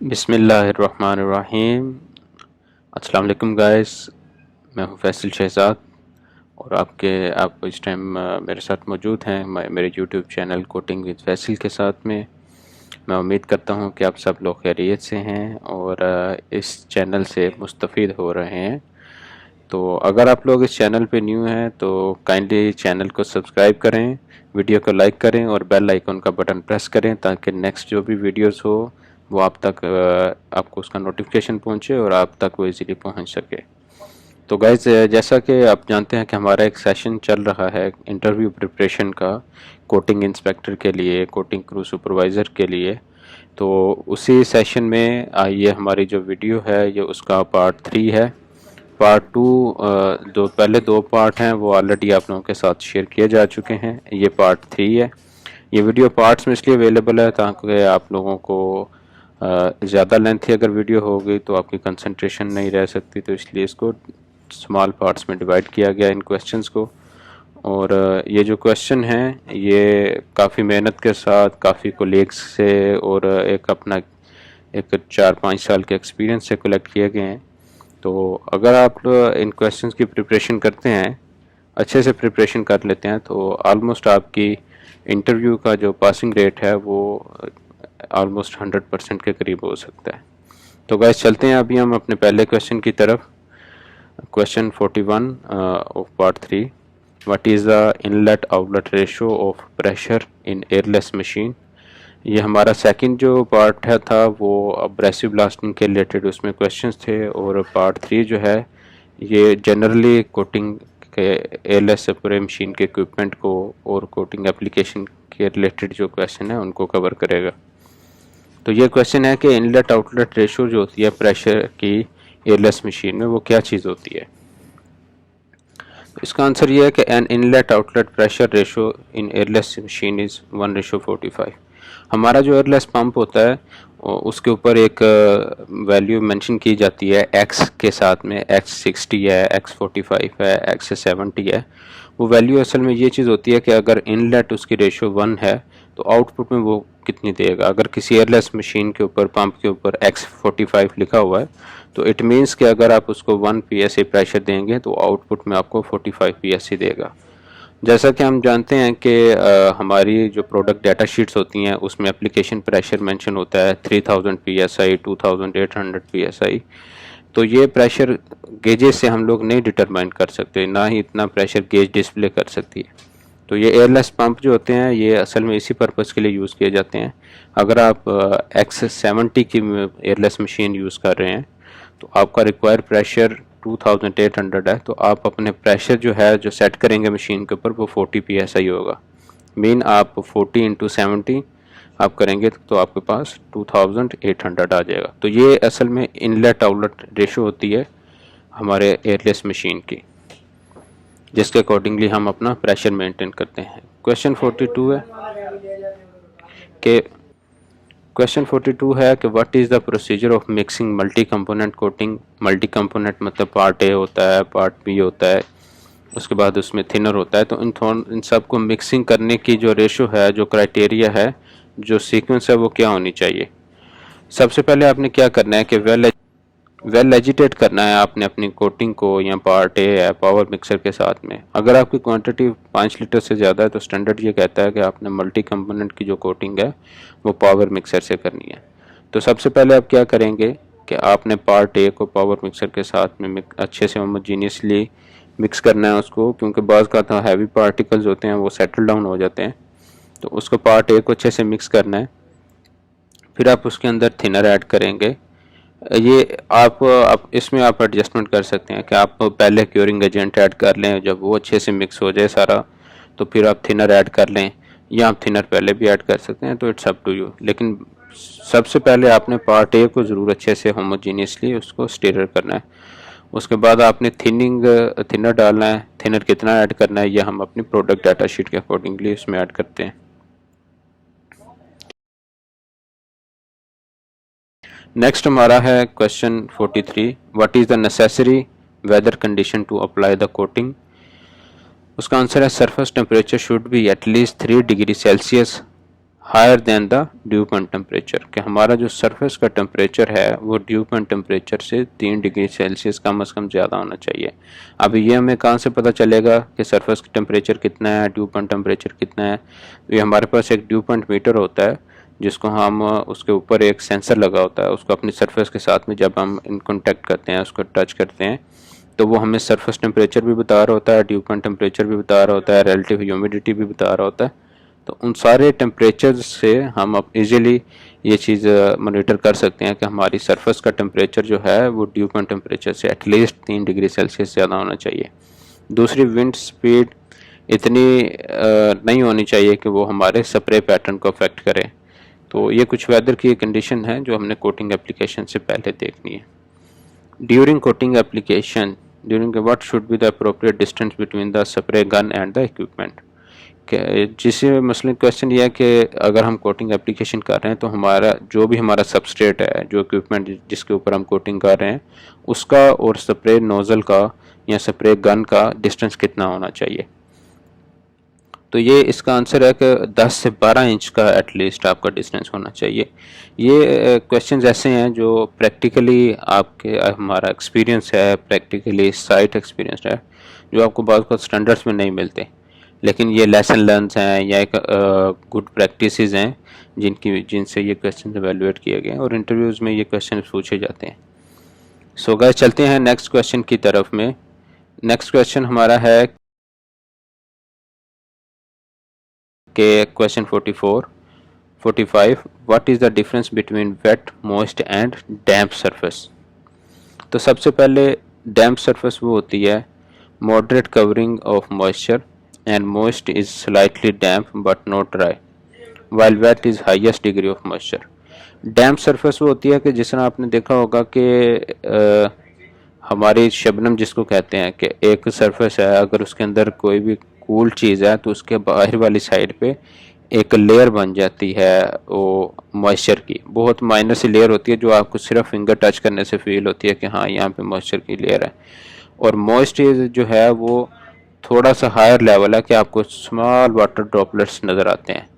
बिस्मिल्लाहिर्रहमानिर्रहीम। अस्सलाम वालेकुम गाइस, मैं हूं फैसल शहजाद और आप इस टाइम मेरे साथ मौजूद हैं मेरे YouTube channel coating with Faisal के साथ में। मैं उम्मीद करता हूं कि आप सब लोग खैरियत से हैं और इस चैनल से मुस्तफ़ीद हो रहे हैं। तो अगर आप लोग इस चैनल पे न्यू हैं तो काइंडली चैनल को सब्सक्राइब करें, वीडियो को लाइक करें और बेल आइकन का बटन प्रेस करें ताकि नेक्स्ट जो भी वीडियोस हो वो आपको उसका नोटिफिकेशन पहुंचे और आप तक वो इजीली पहुंच सके। तो गाइज, जैसा कि आप जानते हैं कि हमारा एक सेशन चल रहा है इंटरव्यू प्रिपरेशन का, कोटिंग इंस्पेक्टर के लिए, कोटिंग क्रू सुपरवाइज़र के लिए। तो उसी सेशन में ये हमारी जो वीडियो है ये उसका पार्ट 3 है। पार्ट 2 जो पहले 2 पार्ट हैं वो ऑलरेडी आप लोगों के साथ शेयर किए जा चुके हैं। ये पार्ट 3 है। ये वीडियो पार्ट्स में इसलिए अवेलेबल है ताकि आप लोगों को ज़्यादा लेंथी अगर वीडियो हो गई तो आपकी कंसंट्रेशन नहीं रह सकती, तो इसलिए इसको स्मॉल पार्ट्स में डिवाइड किया गया इन क्वेश्चंस को। और ये जो क्वेश्चन हैं ये काफ़ी मेहनत के साथ काफ़ी कोलीग्स से और एक 4-5 साल के एक्सपीरियंस से कलेक्ट किए गए हैं। तो अगर आप इन क्वेश्चंस की प्रिपरेशन करते हैं, अच्छे से प्रिपरेशन कर लेते हैं, तो ऑलमोस्ट आपकी इंटरव्यू का जो पासिंग रेट है वो ऑलमोस्ट 100% के करीब हो सकता है। तो गैस चलते हैं अभी हम अपने पहले क्वेश्चन की तरफ। Question 41 of part 3, what is the inlet outlet ratio of pressure in airless machine. ये हमारा सेकंड जो पार्ट था वो अब्रेसिव ब्लास्टिंग के रिलेटेड उसमें क्वेश्चंस थे, और पार्ट 3 जो है ये जनरली कोटिंग के एयरलेस स्प्रे मशीन के इक्विपमेंट को और कोटिंग एप्लीकेशन के रिलेटेड जो क्वेश्चन है उनको कवर करेगा। तो ये क्वेश्चन है कि इनलेट आउटलेट रेशो जो होती है प्रेशर की एयरलेस मशीन में वो क्या चीज़ होती है। तो इसका आंसर ये है कि an inlet outlet pressure ratio in airless machine is 1:45। हमारा जो एयरलेस पंप होता है उसके ऊपर एक वैल्यू मेंशन की जाती है एक्स के साथ में, X60 है, X45 है, X70 है। वो वैल्यू असल में ये चीज़ होती है कि अगर इनलेट उसकी रेशो 1 है तो आउटपुट में वो कितनी देगा। अगर किसी एयरलेस मशीन के ऊपर, पंप के ऊपर X45 लिखा हुआ है तो इट मीन्स कि अगर आप उसको 1 PSI प्रेशर देंगे तो आउटपुट में आपको 45 PSI देगा। जैसा कि हम जानते हैं कि हमारी जो प्रोडक्ट डाटा शीट्स होती हैं उसमें एप्लीकेशन प्रेशर मेंशन होता है 3000 PSI, 2800 PSI। तो ये प्रेशर गेजेस से हम लोग नहीं डिटरमाइन कर सकते, ना ही इतना प्रेशर गेज डिस्प्ले कर सकती है। तो ये एयरलेस पंप जो होते हैं ये असल में इसी पर्पज़ के लिए यूज़ किए जाते हैं। अगर आप X70 की एयरलेस मशीन यूज़ कर रहे हैं तो आपका रिक्वायर्ड प्रेशर 2800 है, तो आप अपने प्रेशर जो है जो सेट करेंगे मशीन के ऊपर वो 40 PSI होगा। मीन आप 40 × 70 आप करेंगे तो आपके पास 2800 आ जाएगा। तो ये असल में इनलेट आउटलेट रेशो होती है हमारे एयरलेस मशीन की, जिसके अकॉर्डिंगली हम अपना प्रेशर मेंटेन करते हैं। क्वेश्चन 42 है कि what is the procedure of mixing multi component coating. Multi component मतलब पार्ट ए होता है, पार्ट बी होता है, उसके बाद उसमें थिनर होता है। तो इन सब को मिक्सिंग करने की जो रेशो है, जो क्राइटेरिया है, जो सीक्वेंस है वो क्या होनी चाहिए। सबसे पहले आपने क्या करना है कि वेल एजिटेट करना है आपने अपनी कोटिंग को, या पार्ट ए है पावर मिक्सर के साथ में। अगर आपकी क्वांटिटी 5 लीटर से ज़्यादा है तो स्टैंडर्ड ये कहता है कि आपने मल्टी कंपोनेंट की जो कोटिंग है वो पावर मिक्सर से करनी है। तो सबसे पहले आप क्या करेंगे कि आपने पार्ट ए को पावर मिक्सर के साथ में अच्छे से होमोजीनियसली मिक्स करना है उसको, क्योंकि बाज़ का तो हैवी पार्टिकल्स होते हैं वो सेटल डाउन हो जाते हैं। तो उसको पार्ट ए को अच्छे से मिक्स करना है। फिर आप उसके अंदर थिनर ऐड करेंगे। ये आप इसमें आप एडजस्टमेंट कर सकते हैं कि आप पहले क्योरिंग एजेंट ऐड कर लें, जब वो अच्छे से मिक्स हो जाए सारा तो फिर आप थिनर ऐड कर लें, या आप थिनर पहले भी ऐड कर सकते हैं, तो इट्स अप टू यू। लेकिन सबसे पहले आपने पार्ट ए को ज़रूर अच्छे से होमोजीनियसली उसको स्टीर करना है। उसके बाद आपने थिनर डालना है। थिनर कितना ऐड करना है ये हम अपनी प्रोडक्ट डाटा शीट के अकॉर्डिंगली उसमें ऐड करते हैं। नेक्स्ट हमारा है question 43, what is the necessary weather condition to apply the coating. उसका आंसर है surface temperature should be at least 3 degree Celsius higher than the dew point temperature, कि हमारा जो सरफेस का टेम्परेचर है वो ड्यू पॉइंट टेम्परेचर से 3 डिग्री सेल्सियस कम से कम ज़्यादा होना चाहिए। अब ये हमें कहाँ से पता चलेगा कि सरफेस का टेम्परेचर कितना है, ड्यू पॉइंट टेम्परेचर कितना है? ये हमारे पास एक ड्यू पॉइंट मीटर होता है जिसको हम उसके ऊपर एक सेंसर लगा होता है, उसको अपनी सरफेस के साथ में जब हम इन कॉन्टैक्ट करते हैं, उसको टच करते हैं, तो वो हमें सरफेस टेम्परेचर भी बता रहा होता है, ड्यू पॉइंट टेम्परेचर भी बता रहा होता है, रिलेटिव ह्यूमिडिटी भी बता रहा होता है। तो उन सारे टेम्परेचर से हम अब इजीली ये चीज़ मॉनिटर कर सकते हैं कि हमारी सरफेस का टेम्परेचर जो है वो ड्यू पॉइंट टेम्परेचर से एटलीस्ट 3 डिग्री सेल्सियस ज़्यादा होना चाहिए। दूसरी, विंड स्पीड इतनी नहीं होनी चाहिए कि वो हमारे स्प्रे पैटर्न को अफेक्ट करे। तो ये कुछ वेदर की कंडीशन है जो हमने कोटिंग एप्लीकेशन से पहले देखनी है। During coating application, during what should be the appropriate distance between the spray gun and the equipment. जिससे मसलन क्वेश्चन ये है कि अगर हम कोटिंग एप्लीकेशन कर रहे हैं तो हमारा जो भी हमारा सबस्ट्रेट है, जो इक्विपमेंट जिसके ऊपर हम कोटिंग कर रहे हैं, उसका और स्प्रे नोज़ल का या स्प्रे गन का डिस्टेंस कितना होना चाहिए। तो ये इसका आंसर है कि 10 से 12 इंच का एटलीस्ट आपका डिस्टेंस होना चाहिए। ये क्वेश्चंस ऐसे हैं जो प्रैक्टिकली आपके हमारा एक्सपीरियंस है, प्रैक्टिकली साइट एक्सपीरियंस है, जो आपको बहुत स्टैंडर्ड्स में नहीं मिलते, लेकिन ये लेसन लर्न्स हैं या एक गुड प्रैक्टिसेस हैं जिनसे ये क्वेश्चन एवेलुएट किए गए हैं और इंटरव्यूज़ में ये क्वेश्चन पूछे जाते हैं। सो गाइस, चलते हैं नेक्स्ट क्वेश्चन की तरफ में। नेक्स्ट क्वेश्चन हमारा है कि question 45, what is the difference between wet, moist and damp surface. तो सबसे पहले डैम्प सरफेस वो होती है moderate covering of moisture and moist is slightly damp but not dry, while wet is highest degree of moisture. Damp surface वो होती है कि जिस तरह आपने देखा होगा कि हमारी शबनम जिसको कहते हैं कि एक सरफेस है, अगर उसके अंदर कोई भी कूल चीज़ है तो उसके बाहर वाली साइड पे एक लेयर बन जाती है वो मॉइस्चर की, बहुत माइनर सी लेयर होती है जो आपको सिर्फ फिंगर टच करने से फील होती है कि हाँ यहाँ पे मॉइस्चर की लेयर है। और मॉइस्ट जो है वो थोड़ा सा हायर लेवल है कि आपको स्मॉल वाटर ड्रॉपलेट्स नज़र आते हैं।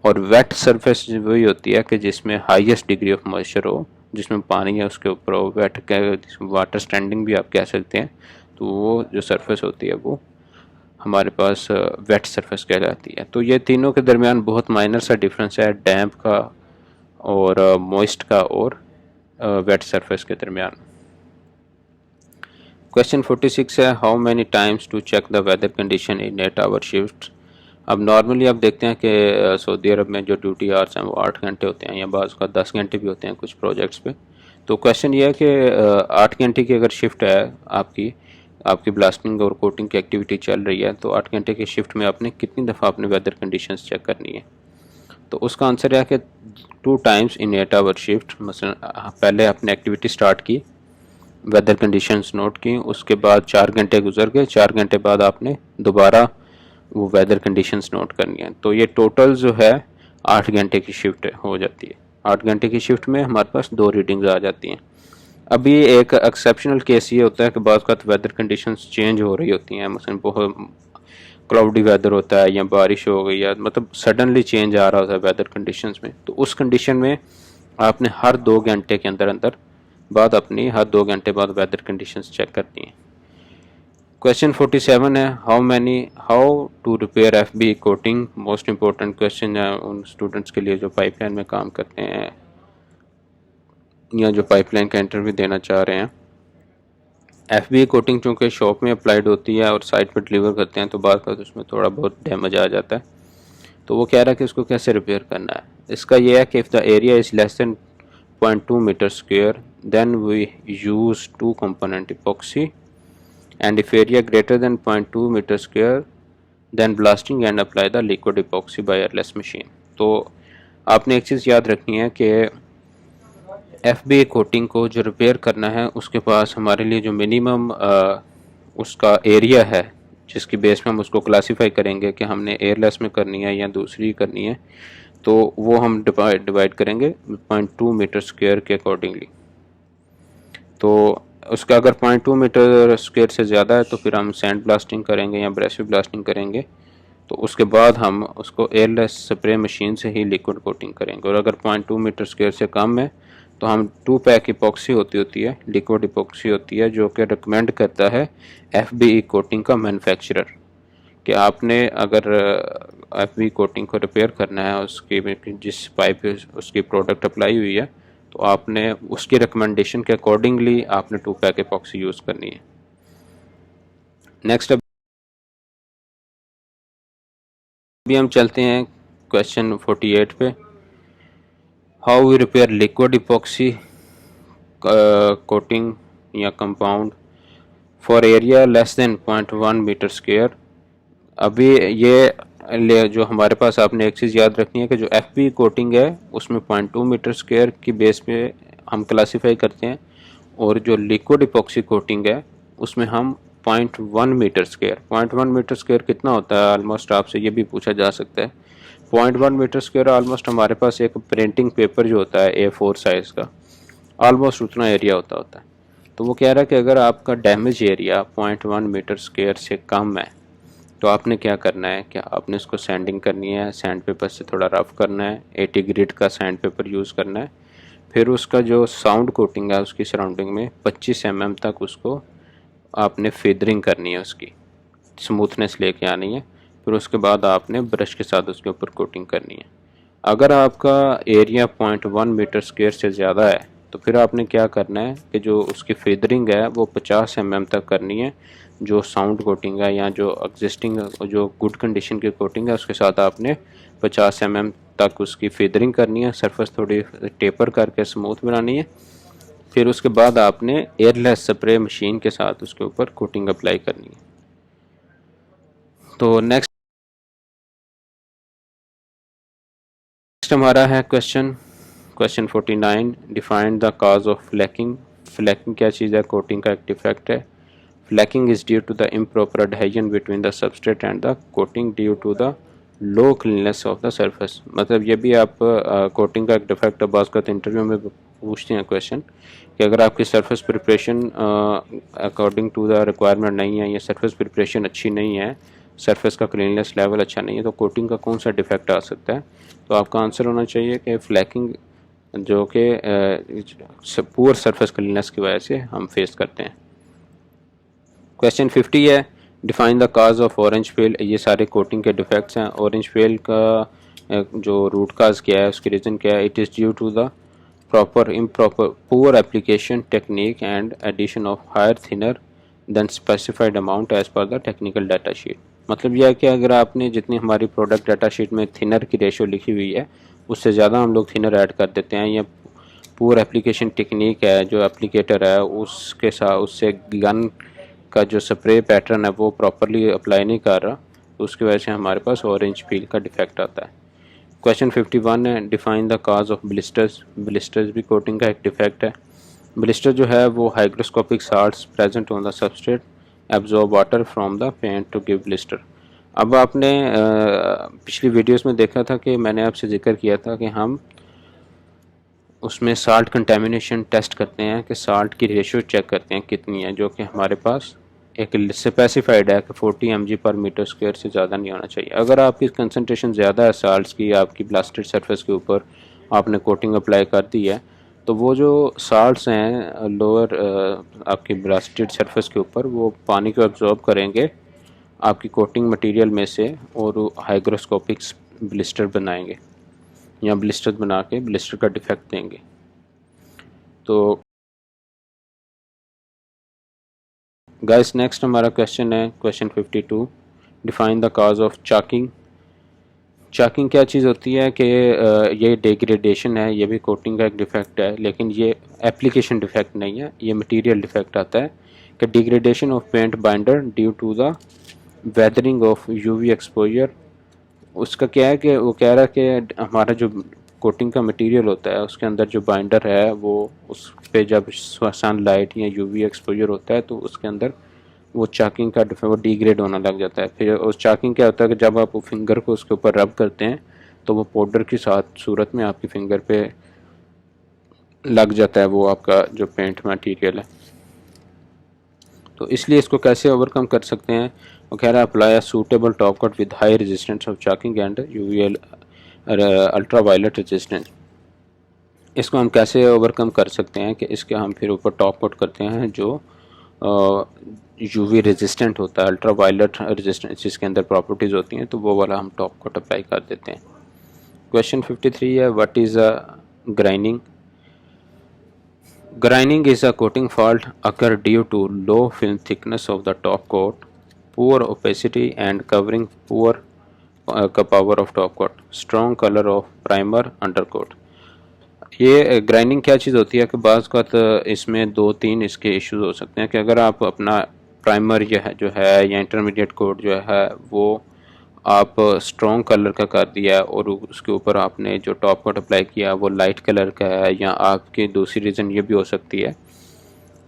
और वेट सरफेस वही होती है कि जिसमें हाईएस्ट डिग्री ऑफ मॉइस्चर हो, जिसमें पानी है उसके ऊपर हो, वेट के वाटर स्टैंडिंग भी आप कह सकते हैं। तो वो जो सरफेस होती है वो हमारे पास वेट सरफेस कहलाती है। तो ये तीनों के दरमियान बहुत माइनर सा डिफरेंस है, डैम्प का और मॉइस्ट का और वेट सरफेस के दरमियान। क्वेश्चन 46 है, how many times to check the weather condition in 8 hour shift. अब नॉर्मली आप देखते हैं कि सऊदी अरब में जो ड्यूटी आवर्स हैं वो 8 घंटे होते हैं या बाज़ का 10 घंटे भी होते हैं कुछ प्रोजेक्ट्स पे। तो क्वेश्चन ये है कि 8 घंटे की अगर शिफ्ट है आपकी ब्लास्टिंग और कोटिंग की एक्टिविटी चल रही है, तो 8 घंटे की शिफ्ट में आपने कितनी दफ़ा अपने वेदर कंडीशंस चेक करनी है। तो उसका आंसर है कि 2 टाइम्स इन 8 आवर शिफ्ट। मसलन पहले आपने एक्टिविटी स्टार्ट की, वेदर कंडीशंस नोट की, उसके बाद 4 घंटे गुजर गए, 4 घंटे बाद आपने दोबारा वो वेदर कंडीशंस नोट करनी है। तो ये टोटल जो है 8 घंटे की शिफ्ट हो जाती है। 8 घंटे की शिफ्ट में हमारे पास 2 रीडिंग्स आ जाती हैं। अभी एक एक्सेप्शनल केस ये होता है कि बाज़ का वेदर कंडीशंस चेंज हो रही होती हैं, मसलन बहुत क्लाउडी वेदर होता है या बारिश हो गई या मतलब सडनली चेंज आ रहा होता है वेदर कंडीशंस में। तो उस कंडीशन में आपने हर 2 घंटे के अंदर हर 2 घंटे बाद वेदर कंडीशंस चेक करनी है। क्वेश्चन 47 है, how to repair FB coating. Most important question है उन स्टूडेंट्स के लिए जो पाइपलाइन में काम करते हैं या जो पाइपलाइन का इंटरव्यू देना चाह रहे हैं। एफबी कोटिंग चूँकि शॉप में अप्लाइड होती है और साइट पर डिलीवर करते हैं तो बाद का उसमें थोड़ा बहुत डैमेज आ जाता है। तो वो कह रहा है कि उसको कैसे रिपेयर करना है। इसका ये है कि if the area is less than 0.2 metre square then we use 2 component epoxy, and if area greater than 0.2 meter square then blasting and apply the liquid epoxy by airless machine। तो आपने एक चीज़ याद रखनी है कि FBA कोटिंग को जो repair करना है उसके पास हमारे लिए जो मिनिमम उसका एरिया है जिसकी बेस में हम उसको क्लासीफाई करेंगे कि हमने एयरलेस में करनी है या दूसरी करनी है, तो वो हम डिवाइड करेंगे 0.2 मीटर स्क्वायर के अकॉर्डिंगली। तो उसका अगर 0.2 मीटर स्क्वायर से ज़्यादा है तो फिर हम सैंड ब्लास्टिंग करेंगे या ब्रेसिव ब्लास्टिंग करेंगे। तो उसके बाद हम उसको एयरलेस स्प्रे मशीन से ही लिक्विड कोटिंग करेंगे। और अगर 0.2 मीटर स्क्वायर से कम है तो हम 2 पैक इपॉक्सी होती है, लिक्विड इपॉक्सी होती है, जो कि रिकमेंड करता है FBE कोटिंग का मैन्युफैक्चरर, कि आपने अगर FBE कोटिंग को रिपेयर करना है, उसकी जिस पाइप पे उसकी प्रोडक्ट अप्लाई हुई है, तो आपने उसकी रिकमेंडेशन के अकॉर्डिंगली आपने 2 पैक इपॉक्सी यूज़ करनी है। नेक्स्ट अभी हम चलते हैं क्वेश्चन 48 पे। How we repair liquid epoxy coating या compound for area less than 0.1 metre square. अभी ये जो हमारे पास, आपने एक चीज़ याद रखनी है कि जो FBE कोटिंग है उसमें 0.2 मीटर स्क्वायर की बेस पे हम क्लासीफाई करते हैं, और जो लिक्विड इपॉक्सी कोटिंग है उसमें हम 0.1 मीटर स्क्वायर। 0.1 मीटर स्क्वायर कितना होता है ऑलमोस्ट, आपसे ये भी पूछा जा सकता है। 0.1 मीटर स्क्वायर ऑलमोस्ट हमारे पास एक प्रिंटिंग पेपर जो होता है A4 साइज़ का, ऑलमोस्ट उतना एरिया होता है। तो वो कह रहा है कि अगर आपका डैमेज एरिया 0.1 मीटर स्क्वायर से कम है तो आपने क्या करना है, क्या आपने इसको सैंडिंग करनी है, सैंड पेपर से थोड़ा रफ करना है, 80 ग्रेड का सैंड पेपर यूज़ करना है। फिर उसका जो साउंड कोटिंग है उसकी सराउंडिंग में 25 mm तक उसको आपने फेदरिंग करनी है, उसकी स्मूथनेस लेके आनी है। फिर उसके बाद आपने ब्रश के साथ उसके ऊपर कोटिंग करनी है। अगर आपका एरिया 0.1 मीटर स्क्वायर से ज़्यादा है तो फिर आपने क्या करना है कि जो उसकी फेदरिंग है वो 50 mm तक करनी है। जो साउंड कोटिंग है या जो एग्जिस्टिंग जो गुड कंडीशन की कोटिंग है उसके साथ आपने 50 mm तक उसकी फेदरिंग करनी है, सरफेस थोड़ी टेपर करके स्मूथ बनानी है। फिर उसके बाद आपने एयरलेस स्प्रे मशीन के साथ उसके ऊपर कोटिंग अप्लाई करनी है। तो नेक्स्ट हमारा है question 49। Define the cause of flaking. Flaking क्या चीज़ है? कोटिंग का एक डिफेक्ट है। Flaking is due to the improper adhesion between the substrate and the coating due to the low cleanness of the surface. मतलब ये भी आप कोटिंग का एक डिफेक्ट है। बाज़ का इंटरव्यू में पूछते हैं क्वेश्चन कि अगर आपकी surface preparation according to the requirement नहीं है या सरफेस प्रिपरेशन अच्छी नहीं है, सरफेस का क्लीननेस लेवल अच्छा नहीं है, तो कोटिंग का कौन सा डिफेक्ट आ सकता है? तो आपका आंसर होना चाहिए कि फ्लैकिंग, जो कि पुअर सरफेस क्लीननेस की वजह से हम फेस करते हैं। क्वेश्चन 50 है, define the cause of orange fail. ये सारे कोटिंग के डिफेक्ट्स हैं। ऑरेंज फेल का जो रूट काज क्या है, उसकी रीज़न क्या है? It is due to the improper poor application technique and addition of higher thinner than specified amount as per the technical data sheet। मतलब यह है कि अगर आपने जितनी हमारी प्रोडक्ट डाटा शीट में थिनर की रेशो लिखी हुई है उससे ज़्यादा हम लोग थिनर ऐड कर देते हैं, या पूर एप्लीकेशन टेक्निक है, जो एप्लीकेटर है उसके साथ उससे गन का जो स्प्रे पैटर्न है वो प्रॉपरली अप्लाई नहीं कर रहा, तो उसकी वजह से हमारे पास ऑरेंज फील का डिफेक्ट आता है। क्वेश्चन 51 है, define the cause of blisters. Blisters भी कोटिंग का एक डिफेक्ट है। ब्लिस्टर जो है वो hygroscopic salts present on the substrate absorb water from the paint to give blister. अब आपने पिछली वीडियोस में देखा था कि मैंने आपसे जिक्र किया था कि हम उसमें साल्ट कंटेमिनेशन टेस्ट करते हैं, कि साल्ट की रेशियो चेक करते हैं कितनी है, जो कि हमारे पास एक स्पेसिफाइड है कि 40 mg पर मीटर स्क्वायर से ज़्यादा नहीं होना चाहिए। अगर आपकी कंसनट्रेशन ज़्यादा है साल्ट्स की, आपकी ब्लास्टेड सरफेस के ऊपर आपने कोटिंग अप्लाई कर दी है, तो वो जो साल्ट्स हैं लोअर आपकी ब्लास्टेड सरफेस के ऊपर, वो पानी को एब्जॉर्ब करेंगे आपकी कोटिंग मटेरियल में से और हाइग्रोस्कोपिक ब्लिस्टर बनाएंगे या ब्लिस्टर बना के ब्लिस्टर का डिफेक्ट देंगे। तो गाइस नेक्स्ट हमारा क्वेश्चन है question 52। Define the cause of chalking. Chalking क्या चीज़ होती है कि ये डिग्रेडेशन है, ये भी कोटिंग का एक डिफेक्ट है, लेकिन ये एप्लीकेशन डिफेक्ट नहीं है, ये मटेरियल डिफेक्ट आता है कि degradation of paint binder due to the weathering of UV exposure. उसका क्या है कि वो कह रहा है कि हमारा जो कोटिंग का मटेरियल होता है उसके अंदर जो बाइंडर है वो उस पे जब सन लाइट या यूवी एक्सपोजर होता है तो उसके अंदर वो चाकिंग का वो डिग्रेड होना लग जाता है। फिर उस चाकिंग क्या होता है कि जब आप फिंगर को उसके ऊपर रब करते हैं तो वो पाउडर की साथ सूरत में आपकी फिंगर पे लग जाता है वो आपका जो पेंट मटेरियल है। तो इसलिए इसको कैसे ओवरकम कर सकते हैं? वो कह रहा है apply a suitable top coat with high resistance of chalking and UV ultraviolet resistance. इसको हम कैसे ओवरकम कर सकते हैं कि इसके हम फिर ऊपर टॉप कोट करते हैं जो यूवी रेजिस्टेंट होता है, अल्ट्रा वायलेट रेजिस्टेंस जिसके अंदर प्रॉपर्टीज़ होती हैं, तो वो वाला हम टॉप कोट अप्लाई कर देते हैं। क्वेश्चन 53 है, what is a grinding? Grinding is a coating fault occur due to low film thickness of the top coat, poor opacity and covering, poor power of top coat, strong color of primer undercoat। ये grinding क्या चीज़ होती है कि बाज़ का तो इसमें दो तीन इसके इश्यूज हो सकते हैं कि अगर आप अपना प्राइमर जो है या इंटरमीडिएट कोट जो है वो आप स्ट्रॉन्ग कलर का कर दिया है और उसके ऊपर आपने जो टॉप कोट अप्लाई किया वो लाइट कलर का है, या आपकी दूसरी रीज़न ये भी हो सकती है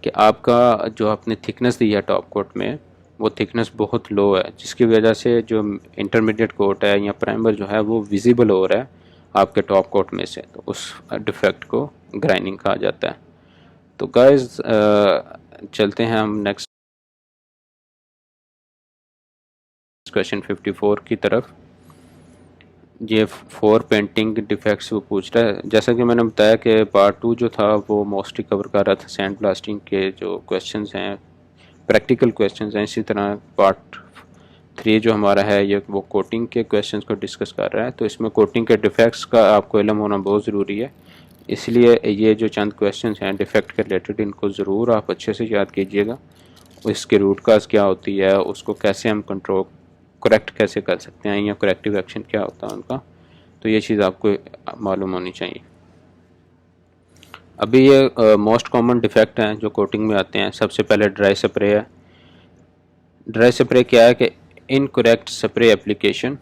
कि आपका जो आपने थिकनेस दी है टॉप कोट में वो थिकनेस बहुत लो है, जिसकी वजह से जो इंटरमीडिएट कोट है या प्राइमर जो है वो विजिबल हो रहा है आपके टॉप कोट में से, तो उस डिफेक्ट को ग्राइंडिंग कहा जाता है। तो गाइस चलते हैं हम नेक्स्ट क्वेश्चन 54 की तरफ। ये 4 पेंटिंग डिफेक्ट्स वो पूछ रहा है। जैसा कि मैंने बताया कि पार्ट 2 जो था वो मोस्टली कवर कर रहा था सैंड ब्लास्टिंग के जो क्वेश्चंस हैं, प्रैक्टिकल क्वेश्चंस हैं। इसी तरह पार्ट 3 जो हमारा है ये वो कोटिंग के क्वेश्चंस को डिस्कस कर रहा है। तो इसमें कोटिंग के डिफेक्ट्स का आपको इल्म होना बहुत ज़रूरी है, इसलिए ये जो चंद क्वेश्चंस हैं डिफेक्ट के रिलेटेड इनको ज़रूर आप अच्छे से याद कीजिएगा। इसके रूट काज क्या होती है, उसको कैसे हम कंट्रोल करेक्ट कैसे कर सकते हैं, या करेक्टिव एक्शन क्या होता है उनका, तो ये चीज़ आपको मालूम होनी चाहिए। अभी ये मोस्ट कॉमन डिफेक्ट हैं जो कोटिंग में आते हैं। सबसे पहले ड्राई स्प्रे है। ड्राई स्प्रे क्या है कि इनकरेक्ट स्प्रे एप्लीकेशन।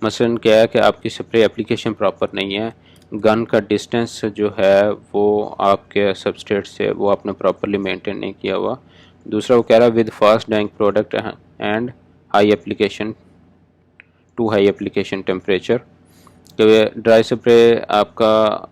मसलन क्या है कि आपकी स्प्रे एप्लीकेशन प्रॉपर नहीं है, गन का डिस्टेंस जो है वो आपके सबस्ट्रेट से वो आपने प्रॉपरली मेंटेन नहीं किया हुआ। दूसरा वो कह रहा है with fast drying product and high application to high application temperature. कि ड्राई स्प्रे आपका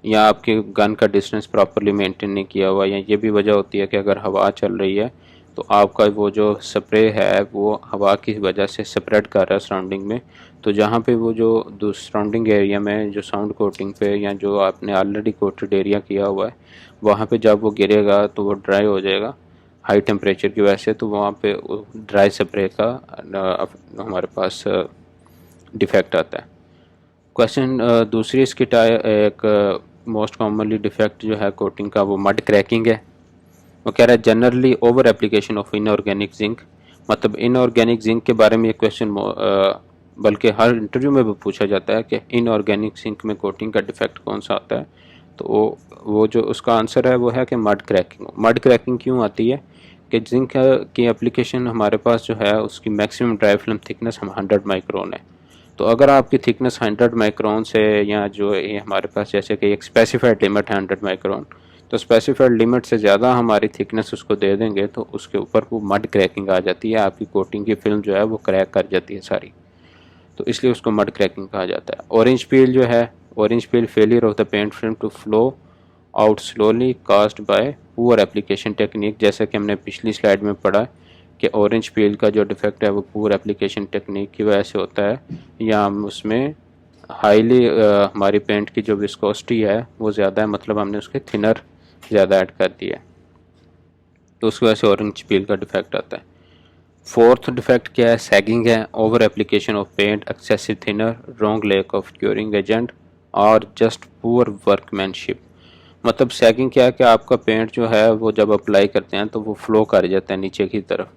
या आपके गन का डिस्टेंस प्रॉपरली मेंटेन नहीं किया हुआ, या ये भी वजह होती है कि अगर हवा चल रही है तो आपका वो जो स्प्रे है वो हवा की वजह से स्प्रेड कर रहा है सराउंडिंग में। तो जहाँ पे वो जो सराउंडिंग एरिया में जो साउंड कोटिंग पे या जो आपने ऑलरेडी कोटेड एरिया किया हुआ है वहाँ पे जब वो गिरेगा तो वो ड्राई हो जाएगा हाई टेम्परेचर की वजह से, तो वहाँ पे ड्राई स्प्रे का हमारे पास डिफेक्ट आता है। क्वेश्चन दूसरी इसकी एक मोस्ट कॉमनली डिफेक्ट जो है कोटिंग का वो मड क्रैकिंग है। वो कह रहा है generally over application of inorganic zinc. मतलब इनऑर्गेनिक जिंक के बारे में ये क्वेश्चन बल्कि हर इंटरव्यू में भी पूछा जाता है कि इनऑर्गेनिक जिंक में कोटिंग का डिफेक्ट कौन सा आता है, तो वो जो उसका आंसर है वो है कि मड क्रैकिंग। मड क्रैकिंग क्यों आती है कि जिंक की एप्लीकेशन हमारे पास जो है उसकी मैक्सिमम ड्राई फिल्म थिकनेस हम 100 माइक्रोन है। तो अगर आपकी थिकनेस 100 माइक्रोन से, या जो ये हमारे पास जैसे कि एक स्पेसिफाइड लिमिट है 100 माइक्रोन, तो स्पेसिफाइड लिमिट से ज़्यादा हमारी थिकनेस उसको दे देंगे तो उसके ऊपर वो मड क्रैकिंग आ जाती है, आपकी कोटिंग की फिल्म जो है वो क्रैक कर जाती है सारी, तो इसलिए उसको मड क्रैकिंग कहा जाता है। ऑरेंज पील जो है, orange peel failure of the paint film to flow out slowly caused by poor application technique. जैसा कि हमने पिछली स्लाइड में पढ़ा कि ऑरेंज पील का जो डिफेक्ट है वो पुअर एप्लीकेशन टेक्निक की वजह से होता है, या हम उसमें हाईली हमारी पेंट की जो विस्कोसिटी है वो ज़्यादा है, मतलब हमने उसके थिनर ज़्यादा ऐड कर दिया है, तो उसकी वजह से ऑरेंज पील का डिफेक्ट आता है। फोर्थ डिफेक्ट क्या है, सैगिंग है। Over application of paint, excessive thinner, wrong lack of curing agent और जस्ट पुअर वर्कमैनशिप। मतलब सैगिंग क्या है कि आपका पेंट जो है वो जब अप्लाई करते हैं तो वो फ्लो कर जाता है नीचे की तरफ,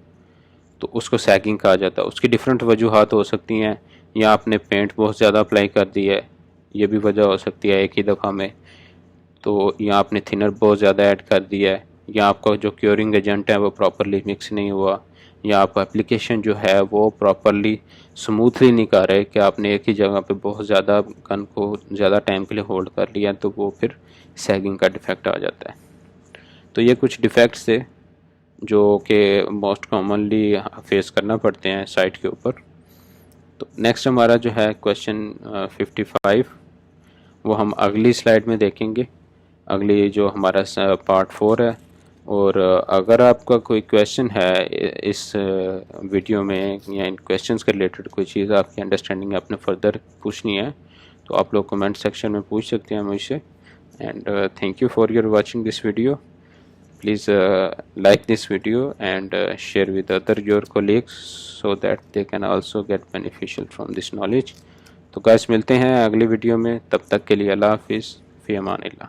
तो उसको सैगिंग कहा जाता है। उसकी डिफरेंट वजूहात हो सकती हैं, या आपने पेंट बहुत ज़्यादा अप्लाई कर दी है, ये भी वजह हो सकती है एक ही दफ़ा में, तो या आपने थिनर बहुत ज़्यादा ऐड कर दिया है, या आपका जो क्योरिंग एजेंट है वो प्रॉपरली मिक्स नहीं हुआ, या आपका एप्लीकेशन जो है वो प्रॉपरली स्मूथली नहीं कर रहे कि आपने एक ही जगह पे बहुत ज़्यादा गन को ज़्यादा टाइम के लिए होल्ड कर लिया, तो वो फिर सैगिंग का डिफेक्ट आ जाता है। तो ये कुछ डिफेक्ट्स थे जो कि मोस्ट कॉमनली फेस करना पड़ते हैं साइट के ऊपर। तो नेक्स्ट हमारा जो है क्वेश्चन 55, वो हम अगली स्लाइड में देखेंगे। अगली जो हमारा पार्ट 4 है और अगर आपका कोई क्वेश्चन है इस वीडियो में या इन क्वेश्चंस के रिलेटेड कोई चीज़ आपकी अंडरस्टैंडिंग आपने फर्दर पूछनी है तो आप लोग कमेंट सेक्शन में पूछ सकते हैं मुझसे। And thank you for your watching this video. Please like this video and share with other your colleagues so that they can also get beneficial from this knowledge। तो गाइस मिलते हैं अगली video में, तब तक के लिए अल्लाह हाफिज़, फ़ी अमान अल्लाह।